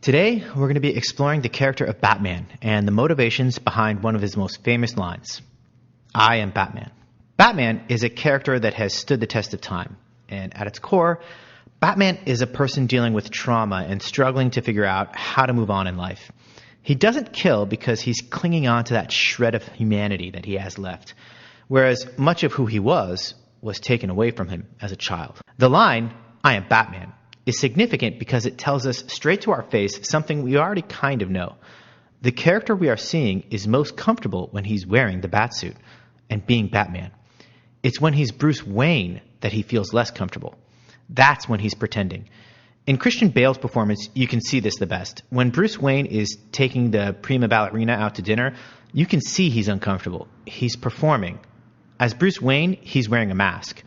Today, we're going to be exploring the character of Batman and the motivations behind one of his most famous lines, "I am Batman." Batman is a character that has stood the test of time, and at its core, Batman is a person dealing with trauma and struggling to figure out how to move on in life. He doesn't kill because he's clinging on to that shred of humanity that he has left, whereas much of who he was taken away from him as a child. The line, "I am Batman," is significant because it tells us straight to our face something we already kind of know. The character we are seeing is most comfortable when he's wearing the Batsuit and being Batman. It's when he's Bruce Wayne that he feels less comfortable. That's when he's pretending. In Christian Bale's performance, you can see this the best. When Bruce Wayne is taking the prima ballerina out to dinner, you can see he's uncomfortable. He's performing. As Bruce Wayne, he's wearing a mask.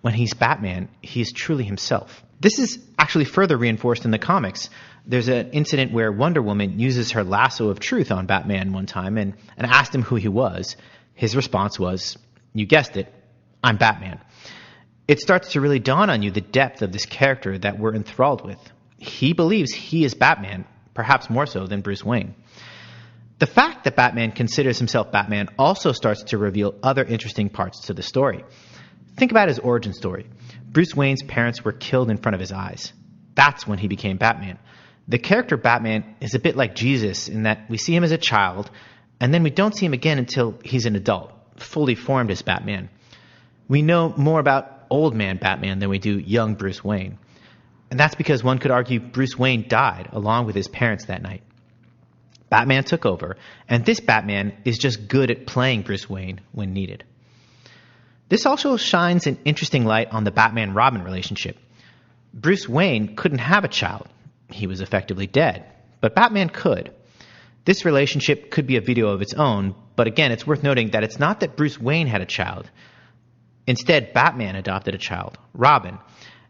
When he's Batman, he is truly himself. This is actually further reinforced in the comics. There's an incident where Wonder Woman uses her lasso of truth on Batman one time and asked him who he was. His response was, "You guessed it, I'm Batman." It starts to really dawn on you the depth of this character that we're enthralled with. He believes he is Batman, perhaps more so than Bruce Wayne. The fact that Batman considers himself Batman also starts to reveal other interesting parts to the story. Think about his origin story. Bruce Wayne's parents were killed in front of his eyes. That's when he became Batman. The character Batman is a bit like Jesus in that we see him as a child, and then we don't see him again until he's an adult, fully formed as Batman. We know more about old man Batman than we do young Bruce Wayne. And that's because one could argue Bruce Wayne died along with his parents that night. Batman took over, and this Batman is just good at playing Bruce Wayne when needed. This also shines an interesting light on the Batman-Robin relationship. Bruce Wayne couldn't have a child. He was effectively dead. But Batman could. This relationship could be a video of its own, but again, it's worth noting that it's not that Bruce Wayne had a child. Instead, Batman adopted a child, Robin,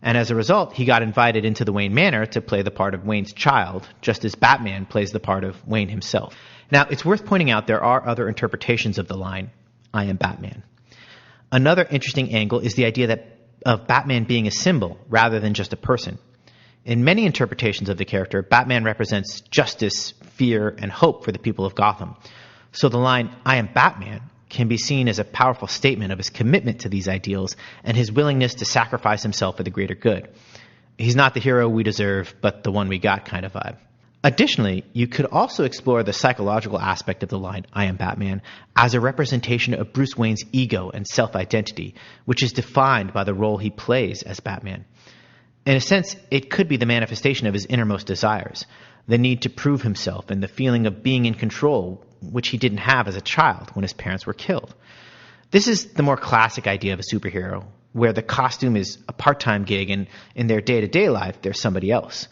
and as a result, he got invited into the Wayne Manor to play the part of Wayne's child, just as Batman plays the part of Wayne himself. Now, it's worth pointing out there are other interpretations of the line, "I am Batman." Another interesting angle is the idea of Batman being a symbol rather than just a person. In many interpretations of the character, Batman represents justice, fear, and hope for the people of Gotham. So the line, "I am Batman," can be seen as a powerful statement of his commitment to these ideals and his willingness to sacrifice himself for the greater good. He's not the hero we deserve, but the one we got kind of vibe. Additionally, you could also explore the psychological aspect of the line, "I am Batman," as a representation of Bruce Wayne's ego and self-identity, which is defined by the role he plays as Batman. In a sense, it could be the manifestation of his innermost desires, the need to prove himself and the feeling of being in control, which he didn't have as a child when his parents were killed. This is the more classic idea of a superhero, where the costume is a part-time gig and in their day-to-day life, they're somebody else.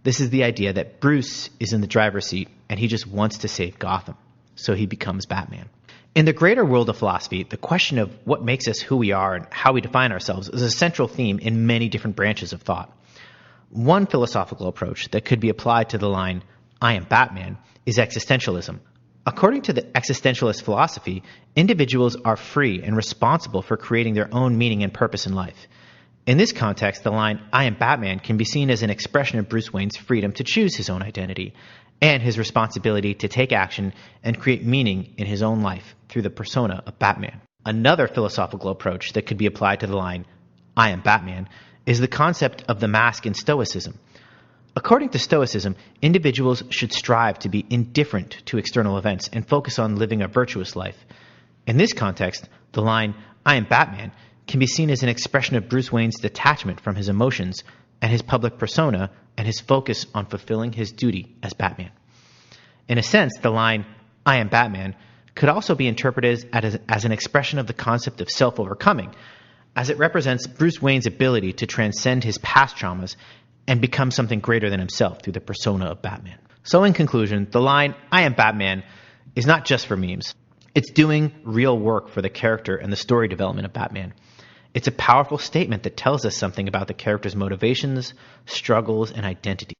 This is the idea that Bruce is in the driver's seat and he just wants to save Gotham, so he becomes Batman. In the greater world of philosophy, the question of what makes us who we are and how we define ourselves is a central theme in many different branches of thought. One philosophical approach that could be applied to the line, "I am Batman," is existentialism. According to the existentialist philosophy, individuals are free and responsible for creating their own meaning and purpose in life. In this context, the line, "I am Batman," can be seen as an expression of Bruce Wayne's freedom to choose his own identity and his responsibility to take action and create meaning in his own life through the persona of Batman. Another philosophical approach that could be applied to the line, "I am Batman," is the concept of the mask in Stoicism. According to Stoicism, individuals should strive to be indifferent to external events and focus on living a virtuous life. In this context, the line, "I am Batman," can be seen as an expression of Bruce Wayne's detachment from his emotions and his public persona and his focus on fulfilling his duty as Batman. In a sense, the line, "I am Batman," could also be interpreted as an expression of the concept of self-overcoming, as it represents Bruce Wayne's ability to transcend his past traumas and become something greater than himself through the persona of Batman. So in conclusion, the line, "I am Batman," is not just for memes. It's doing real work for the character and the story development of Batman. It's a powerful statement that tells us something about the character's motivations, struggles, and identity.